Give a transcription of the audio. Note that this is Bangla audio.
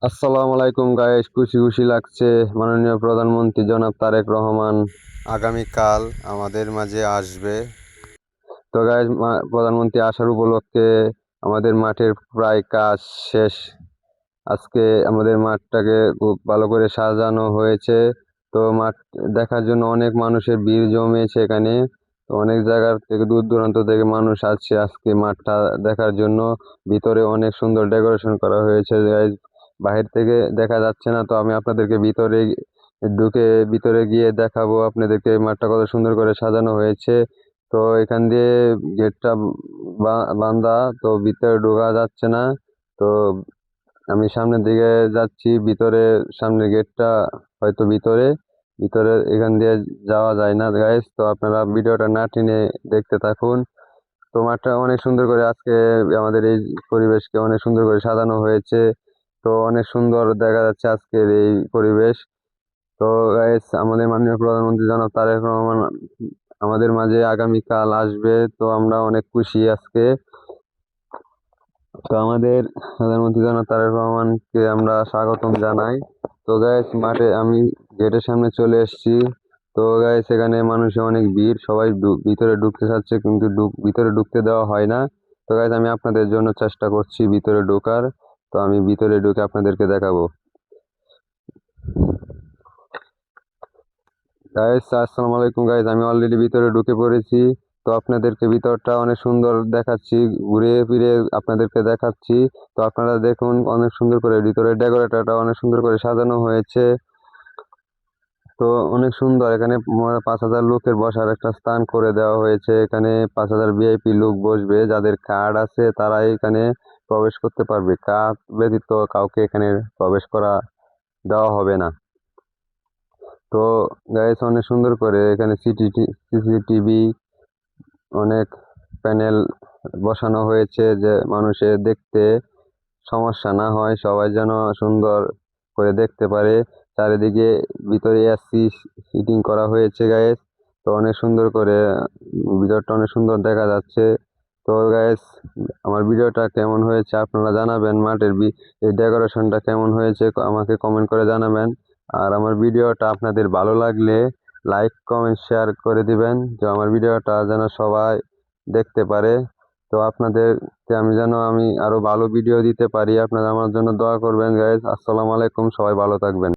আসসালামু আলাইকুম গাইস, খুশি খুশি লাগছে। মাননীয় প্রধানমন্ত্রী জনাব তারেক রহমান আগামীকাল আমাদের মাঝে আসবে। তো গাইস, প্রধানমন্ত্রী আসার উপলক্ষে আমাদের মাঠের প্রায় কাজ শেষ। আজকে আমাদের মাঠটাকে খুব ভালো করে সাজানো হয়েছে। তো মাঠ দেখার জন্য অনেক মানুষের ভিড় জমেছে এখানে। তো অনেক জায়গার থেকে, দূর দূরান্ত থেকে মানুষ আসছে আজকে মাঠটা দেখার জন্য। ভিতরে অনেক সুন্দর ডেকোরেশন করা হয়েছে গাইস, বাহির থেকে দেখা যাচ্ছে না। তো আমি আপনাদেরকে ভিতরে গিয়ে দেখাবো আপনাদেরকে মাঠটা কত সুন্দর করে সাজানো হয়েছে। তো এখান দিয়ে গেটটা বান্ধা, তো ভিতরে ঢোকা যাচ্ছে না। তো আমি সামনের দিকে যাচ্ছি, ভিতরে সামনের গেটটা হয়তো ভিতরে ভিতরে এখান দিয়ে যাওয়া যায় না গাইস। তো আপনারা ভিডিওটা না টেনে দেখতে থাকুন। তো মাঠটা অনেক সুন্দর করে আজকে আমাদের এই পরিবেশকে অনেক সুন্দর করে সাজানো হয়েছে। তো অনেক সুন্দর দেখা যাচ্ছে আজকের এই পরিবেশ। তো গাইস, আমাদের মাননীয় প্রধানমন্ত্রী জনাব তারেক রহমান আমাদের মাঝে আগামীকাল আসবে। তো আমরা অনেক খুশি আজকে। তো আমাদের প্রধানমন্ত্রী জনাব তারেক রহমানকে আমরা স্বাগতম জানাই। তো গাইস, মাঠে আমি গেটের সামনে চলে এসেছি। তো গাইস, এখানে মানুষের অনেক ভিড়, সবাই ভিতরে ঢুকতে চাচ্ছে কিন্তু ভিতরে ঢুকতে দেওয়া হয় না। তো গাইস, আমি আপনাদের জন্য চেষ্টা করছি ভিতরে ঢোকার। তো আমি ভিতরে ঢুকে আপনাদেরকে দেখাবো। গাইস, আসসালামু আলাইকুম গাইস, আমি অলরেডি ভিতরে ঢুকে পড়েছি। তো আপনাদেরকে ভিতরটা অনেক সুন্দর দেখাচ্ছি, ঘুরে ফিরে আপনাদেরকে দেখাচ্ছি। তো আপনারা দেখুন, অনেক সুন্দর করে ভিতরে ডেকোরেটরটা অনেক সুন্দর করে সাজানো হয়েছে। তো অনেক সুন্দর, এখানে 5,000 লোকের বসার একটা স্থান করে দেওয়া হয়েছে। এখানে 5,000 ভিআইপি লোক বসবে, যাদের কার্ড আছে তারাই এখানে প্রবেশ করতে পারবে। কার্ড ব্যতীত কাউকে এখানে প্রবেশ করা দেওয়া হবে না। তো গাইস, অনেক সুন্দর করে এখানে সিসিটিভি, অনেক প্যানেল বসানো হয়েছে, যে মানুষের দেখতে সমস্যা না হয়, সবাই যেন সুন্দর করে দেখতে পারে। চারিদিকে ভিতরে এসি ফিটিং করা হয়েছে গাইস। তো অনেক সুন্দর করে ভিতরটা অনেক সুন্দর দেখা যাচ্ছে। তো গাইস, আমার ভিডিওটা কেমন হয়েছে আপনারা জানাবেন। মাঠের এই ডেকোরেশনটা কেমন হয়েছে আমাকে কমেন্ট করে জানাবেন। আর আমার ভিডিওটা আপনাদের ভালো লাগলে লাইক কমেন্ট শেয়ার করে দিবেন, যে আমার ভিডিওটা যেন সবাই দেখতে পারে। তো আপনাদেরকে আমি আরো ভালো ভিডিও দিতে পারি, আপনারা আমার জন্য দোয়া করবেন গাইস। আসসালামু আলাইকুম, সবাই ভালো থাকবেন।